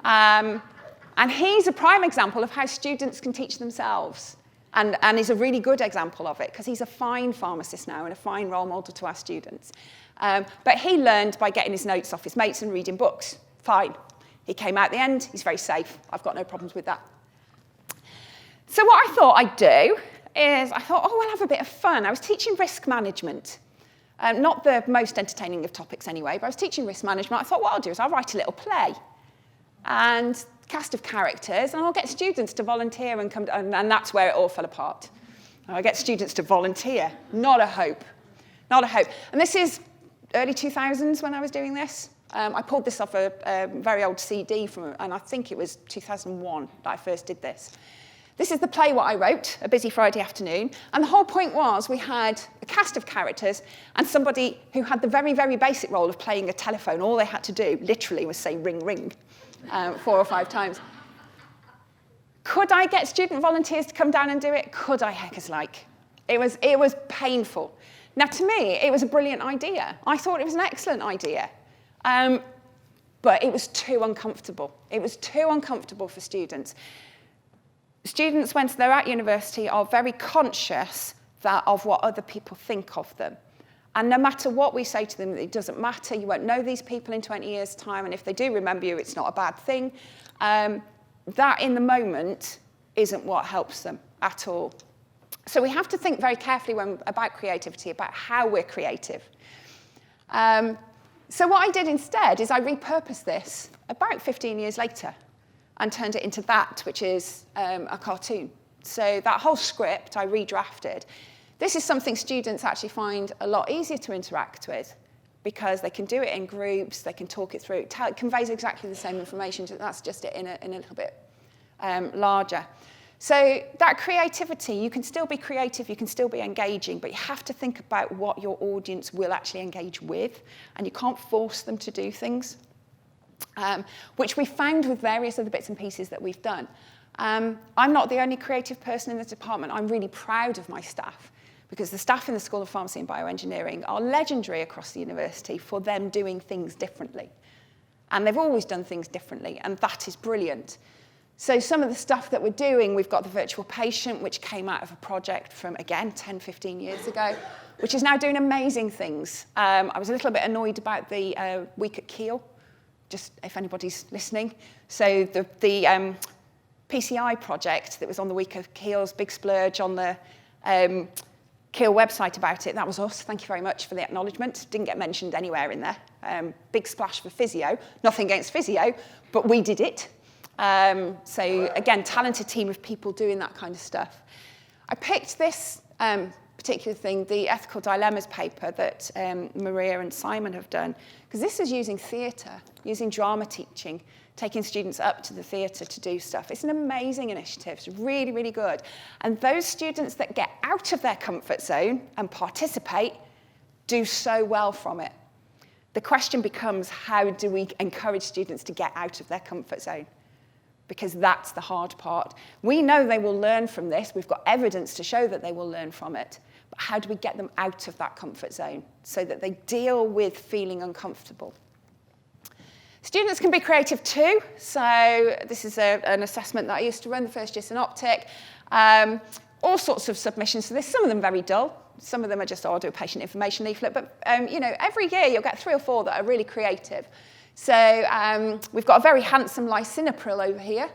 And he's a prime example of how students can teach themselves and is a really good example of it because he's a fine pharmacist now and a fine role model to our students. But he learned by getting his notes off his mates and reading books. Fine. He came out the end. He's very safe. I've got no problems with that. So what I thought I'd do is I thought, oh, we'll have a bit of fun. I was teaching risk management. Not the most entertaining of topics anyway, but I was teaching risk management. I thought what I'll do is I'll write a little play and cast of characters, and I'll get students to volunteer and come, and that's where it all fell apart. I get students to volunteer. Not a hope. Not a hope. And this is early 2000s when I was doing this. I pulled this off a very old CD and I think it was 2001 that I first did this. This is the play what I wrote, A Busy Friday Afternoon, and the whole point was we had a cast of characters and somebody who had the very, very basic role of playing a telephone. All they had to do, literally, was say ring, ring, 4 or 5 times. Could I get student volunteers to come down and do it? Could I, heck as like? It was painful. Now, to me, it was a brilliant idea. I thought it was an excellent idea. But it was too uncomfortable. It was too uncomfortable for students. Students, when they're at university, are very conscious of what other people think of them. And no matter what we say to them, it doesn't matter. You won't know these people in 20 years' time, and if they do remember you, it's not a bad thing. That, in the moment, isn't what helps them at all. So we have to think very carefully about creativity, about how we're creative. So what I did instead is I repurposed this about 15 years later and turned it into that, which is a cartoon. So that whole script I redrafted. This is something students actually find a lot easier to interact with because they can do it in groups, they can talk it through. It conveys exactly the same information, that's just it in a little bit larger. So that creativity, you can still be creative, you can still be engaging, but you have to think about what your audience will actually engage with, and you can't force them to do things, which we found with various other bits and pieces that we've done. I'm not the only creative person in the department. I'm really proud of my staff, because the staff in the School of Pharmacy and Bioengineering are legendary across the university for them doing things differently. And they've always done things differently, and that is brilliant. So some of the stuff that we're doing, we've got the virtual patient, which came out of a project from, again, 10, 15 years ago, which is now doing amazing things. I was a little bit annoyed about the week at Keele, just if anybody's listening. So the PCI project that was on the week of Keele's big splurge on the Keele website about it, that was us. Thank you very much for the acknowledgement. Didn't get mentioned anywhere in there. Big splash for physio. Nothing against physio, but we did it. So again, talented team of people doing that kind of stuff. I picked this particular thing, the ethical dilemmas paper that Maria and Simon have done, because this is using theatre, using drama teaching, taking students up to the theatre to do stuff. It's an amazing initiative. It's really, really good. And those students that get out of their comfort zone and participate do so well from it. The question becomes, how do we encourage students to get out of their comfort zone? Because that's the hard part. We know they will learn from this. We've got evidence to show that they will learn from it. But how do we get them out of that comfort zone so that they deal with feeling uncomfortable? Students can be creative too. So this is an assessment that I used to run, the first year synoptic. All sorts of submissions to this, some of them very dull. Some of them are just, oh, I'll do a patient information leaflet. But every year you'll get 3 or 4 that are really creative. So we've got a very handsome lisinopril over here.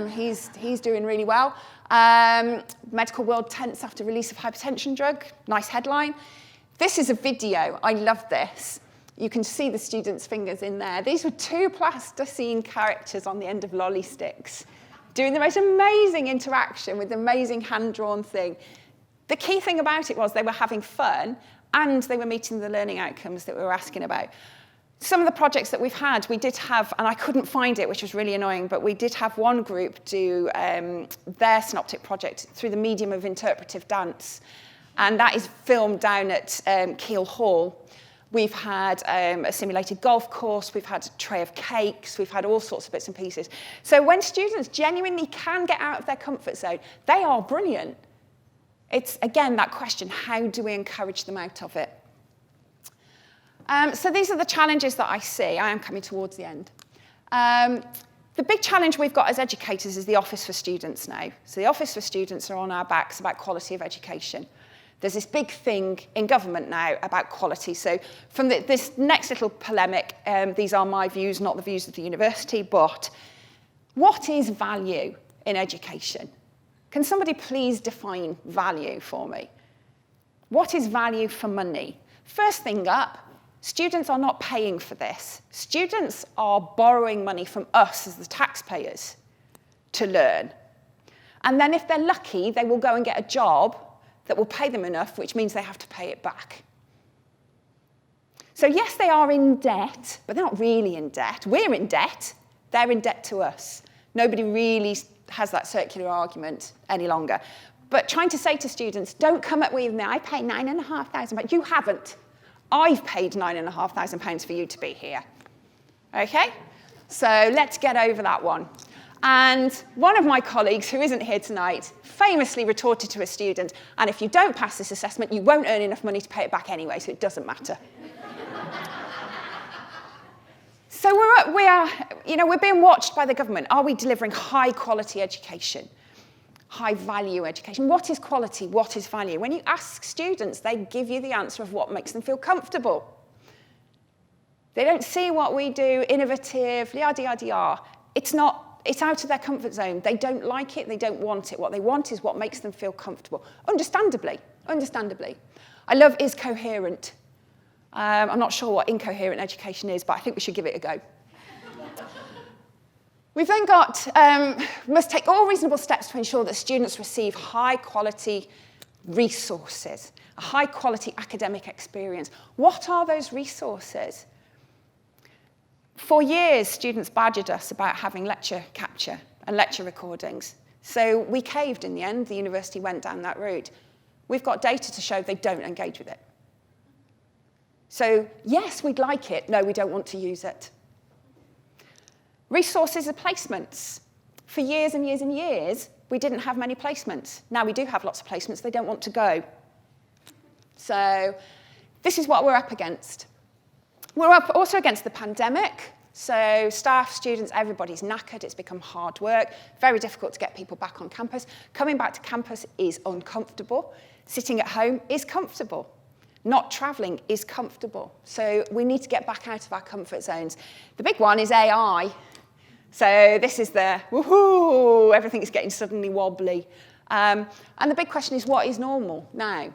He's doing really well. Medical world tense after release of hypertension drug. Nice headline. This is a video. I love this. You can see the students' fingers in there. These were 2 plasticine characters on the end of lolly sticks, doing the most amazing interaction with the amazing hand-drawn thing. The key thing about it was they were having fun and they were meeting the learning outcomes that we were asking about. Some of the projects that we've had, we did have, and I couldn't find it, which was really annoying, but we did have one group do their synoptic project through the medium of interpretive dance. And that is filmed down at Keele Hall. We've had a simulated golf course, we've had a tray of cakes, we've had all sorts of bits and pieces. So when students genuinely can get out of their comfort zone, they are brilliant. It's, again, that question, how do we encourage them out of it? So these are the challenges that I see. I am coming towards the end. The big challenge we've got as educators is the Office for Students now. So the Office for Students are on our backs about quality of education. There's this big thing in government now about quality. So from this next little polemic, these are my views, not the views of the university, but what is value in education? Can somebody please define value for me? What is value for money? First thing up, students are not paying for this. Students are borrowing money from us as the taxpayers to learn. And then if they're lucky, they will go and get a job that will pay them enough, which means they have to pay it back. So yes, they are in debt, but they're not really in debt. We're in debt. They're in debt to us. Nobody really has that circular argument any longer. But trying to say to students, don't come up with me, I pay £9,500. You haven't. I've paid £9,500 for you to be here. Okay? So let's get over that one. And one of my colleagues, who isn't here tonight, famously retorted to a student, and if you don't pass this assessment, you won't earn enough money to pay it back anyway, so it doesn't matter. So we're being watched by the government. Are we delivering high-quality education? High-value education? What is quality? What is value? When you ask students, they give you the answer of what makes them feel comfortable. They don't see what we do, innovative, yada, yada, yada. It's out of their comfort zone. They don't like it. They don't want it. What they want is what makes them feel comfortable. Understandably. I love is coherent. I'm not sure what incoherent education is, but I think we should give it a go. We've then got, must take all reasonable steps to ensure that students receive high-quality resources, a high-quality academic experience. What are those resources? For years, students badgered us about having lecture capture and lecture recordings. So we caved in the end. The university went down that route. We've got data to show they don't engage with it. So yes, we'd like it. No, we don't want to use it. Resources are placements. For years and years and years, we didn't have many placements. Now we do have lots of placements. They don't want to go. So this is what we're up against. We're up also against the pandemic. So staff, students, everybody's knackered. It's become hard work. Very difficult to get people back on campus. Coming back to campus is uncomfortable. Sitting at home is comfortable. Not traveling is comfortable. So we need to get back out of our comfort zones. The big one is AI. So this is the, woohoo, everything is getting suddenly wobbly. And the big question is, what is normal now?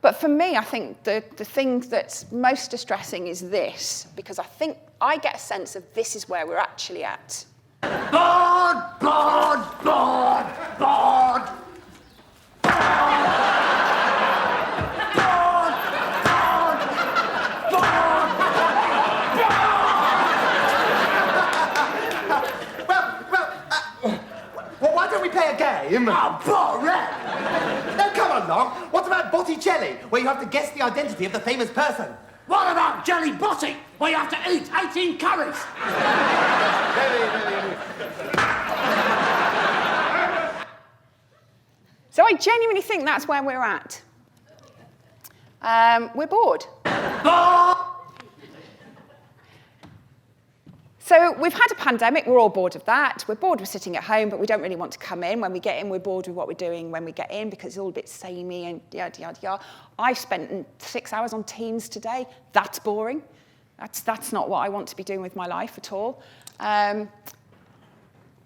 But for me, I think the thing that's most distressing is this, because I think I get a sense of this is where we're actually at. Board, board, board, board. Well, why don't we play a game? Oh, boring! No, come on, Long. What about Botticelli, where you have to guess the identity of the famous person? What about Jelly Botty, where you have to eat 18 curries? So I genuinely think that's where we're at. We're bored. So we've had a pandemic, we're all bored of that. We're bored with sitting at home, but we don't really want to come in. When we get in, we're bored with what we're doing when we get in because it's all a bit samey and yada, yada, yada. I've spent 6 hours on Teams today. That's boring. That's not what I want to be doing with my life at all.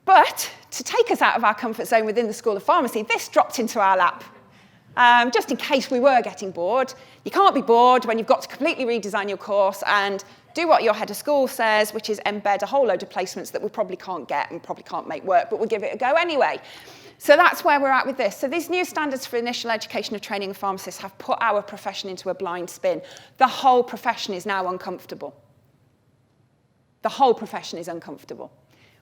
But to take us out of our comfort zone within the School of Pharmacy, this dropped into our lap. Just in case we were getting bored. You can't be bored when you've got to completely redesign your course and do what your head of school says, which is embed a whole load of placements that we probably can't get and probably can't make work, but we'll give it a go anyway. So that's where we're at with this. So these new standards for initial education of training of pharmacists have put our profession into a blind spin. The whole profession is now uncomfortable. The whole profession is uncomfortable.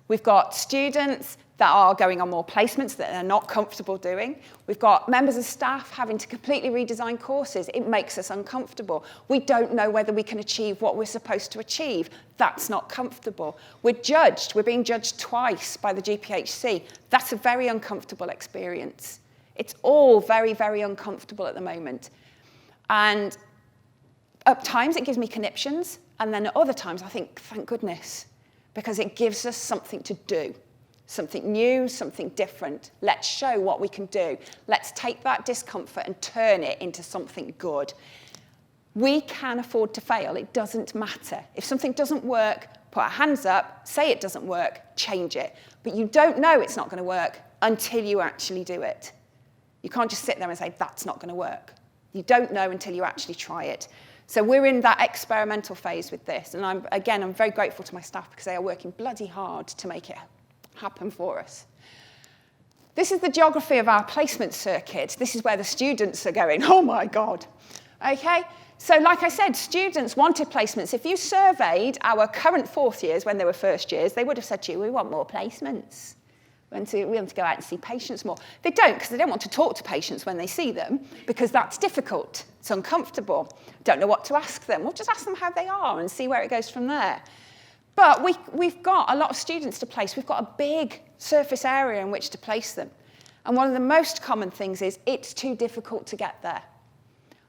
We've got students that are going on more placements that they're not comfortable doing. We've got members of staff having to completely redesign courses. It makes us uncomfortable. We don't know whether we can achieve what we're supposed to achieve. That's not comfortable. We're judged. We're being judged twice by the GPHC. That's a very uncomfortable experience. It's all very, very uncomfortable at the moment. And at times it gives me conniptions, and then at other times I think, thank goodness, because it gives us something to do. Something new, something different. Let's show what we can do. Let's take that discomfort and turn it into something good. We can afford to fail. It doesn't matter. If something doesn't work, put our hands up, say it doesn't work, change it. But you don't know it's not going to work until you actually do it. You can't just sit there and say, that's not going to work. You don't know until you actually try it. So we're in that experimental phase with this. And I'm very grateful to my staff because they are working bloody hard to make it happen for us. This is the geography of our placement circuit. This is where the students are going, oh my God. Okay, so like I said, students wanted placements. If you surveyed our current fourth years when they were first years, they would have said to you, we want more placements. We want to go out and see patients more. They don't, because they don't want to talk to patients when they see them, because that's difficult. It's uncomfortable. Don't know what to ask them. We'll just ask them how they are and see where it goes from there. But we've got a lot of students to place. We've got a big surface area in which to place them. And one of the most common things is it's too difficult to get there.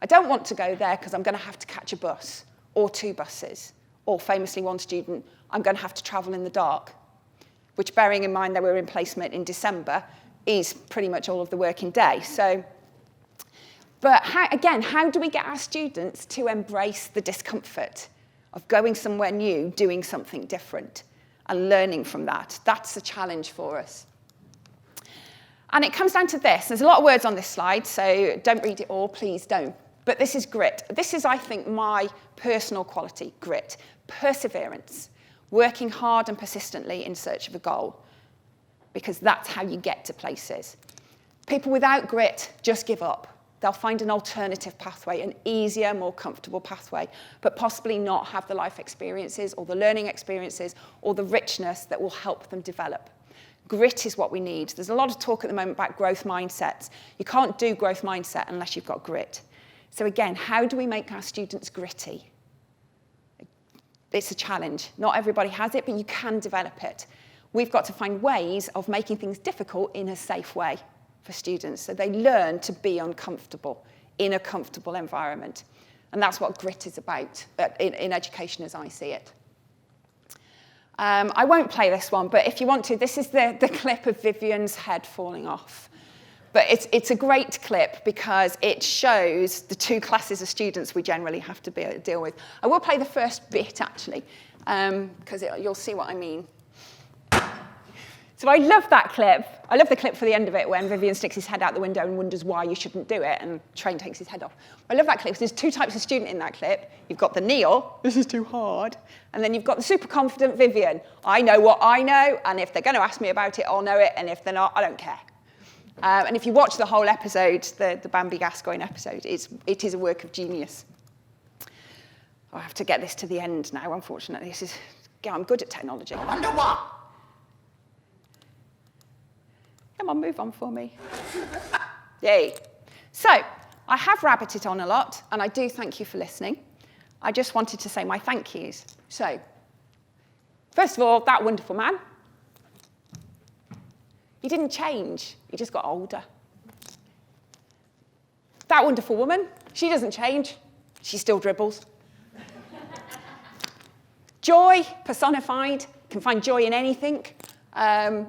I don't want to go there because I'm going to have to catch a bus or 2 buses. Or famously, one student, I'm going to have to travel in the dark, which, bearing in mind that we're in placement in December, is pretty much all of the working day. So, but how do we get our students to embrace the discomfort of going somewhere new, doing something different, and learning from that? That's a challenge for us. And it comes down to this. There's a lot of words on this slide, so don't read it all, please don't. But this is grit. This is, I think, my personal quality, grit. Perseverance. Working hard and persistently in search of a goal, because that's how you get to places. People without grit just give up. They'll find an alternative pathway, an easier, more comfortable pathway, but possibly not have the life experiences or the learning experiences or the richness that will help them develop. Grit is what we need. There's a lot of talk at the moment about growth mindsets. You can't do growth mindset unless you've got grit. So again, how do we make our students gritty? It's a challenge. Not everybody has it, but you can develop it. We've got to find ways of making things difficult in a safe way for students, so they learn to be uncomfortable in a comfortable environment. And that's what grit is about in education as I see it. I won't play this one, but if you want to, this is the clip of Vivian's head falling off. But it's a great clip because it shows the 2 classes of students we generally have to deal with. I will play the first bit, actually, because you'll see what I mean. So I love that clip. I love the clip for the end of it when Vivian sticks his head out the window and wonders why you shouldn't do it, and Train takes his head off. I love that clip because there's two types of student in that clip. You've got the Neil, this is too hard, and then you've got the super confident Vivian. I know what I know, and if they're going to ask me about it, I'll know it, and if they're not, I don't care. And if you watch the whole episode, the Bambi Gascoigne episode, it is a work of genius. I have to get this to the end now, unfortunately. I'm good at technology. Under what? Come on, move on for me. Yay. So, I have rabbited on a lot, and I do thank you for listening. I just wanted to say my thank yous. So, first of all, that wonderful man. He didn't change, he just got older. That wonderful woman, she doesn't change, she still dribbles. Joy, personified, can find joy in anything,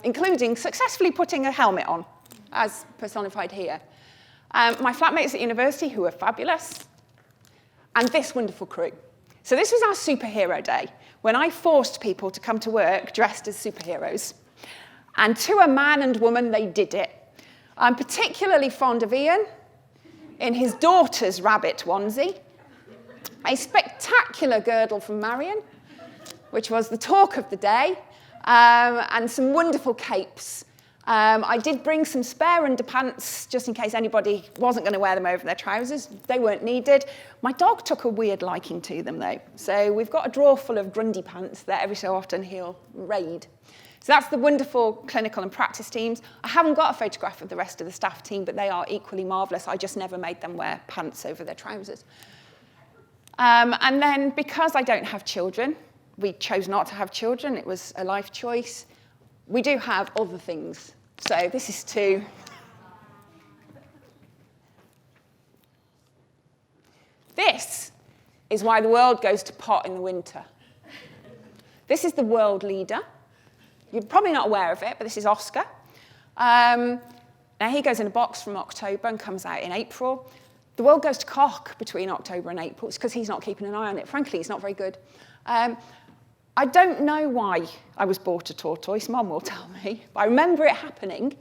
including successfully putting a helmet on, as personified here. My flatmates at university, who are fabulous, and this wonderful crew. So this was our superhero day, when I forced people to come to work dressed as superheroes. And to a man and woman, they did it. I'm particularly fond of Ian in his daughter's rabbit onesie, a spectacular girdle from Marion, which was the talk of the day, and some wonderful capes. I did bring some spare underpants, just in case anybody wasn't going to wear them over their trousers. They weren't needed. My dog took a weird liking to them, though. So we've got a drawer full of Grundy pants that every so often he'll raid. So that's the wonderful clinical and practice teams. I haven't got a photograph of the rest of the staff team, but they are equally marvellous. I just never made them wear pants over their trousers. And then, because I don't have children, we chose not to have children. It was a life choice. We do have other things. So this is to... This is why the world goes to pot in the winter. This is the world leader. You're probably not aware of it, but this is Oscar. Now, he goes in a box from October and comes out in April. The world goes to cock between October and April. It's because he's not keeping an eye on it. Frankly, he's not very good. I don't know why I was bought a tortoise. Mum will tell me. But I remember it happening.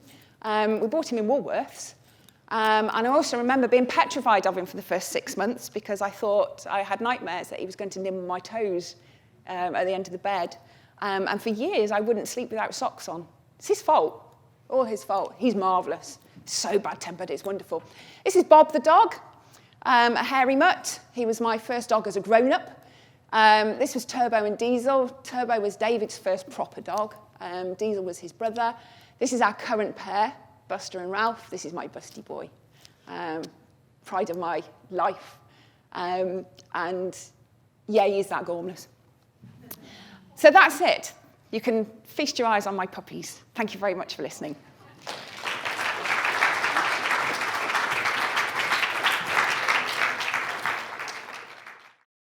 We bought him in Woolworths. And I also remember being petrified of him for the first 6 months because I thought I had nightmares that he was going to nibble my toes at the end of the bed. And for years, I wouldn't sleep without socks on. It's his fault. All his fault. He's marvellous. So bad-tempered, it's wonderful. This is Bob the dog, a hairy mutt. He was my first dog as a grown-up. This was Turbo and Diesel. Turbo was David's first proper dog. Diesel was his brother. This is our current pair, Buster and Ralph. This is my busty boy. Pride of my life. And yeah, he is that gormless. So that's it. You can feast your eyes on my puppies. Thank you very much for listening.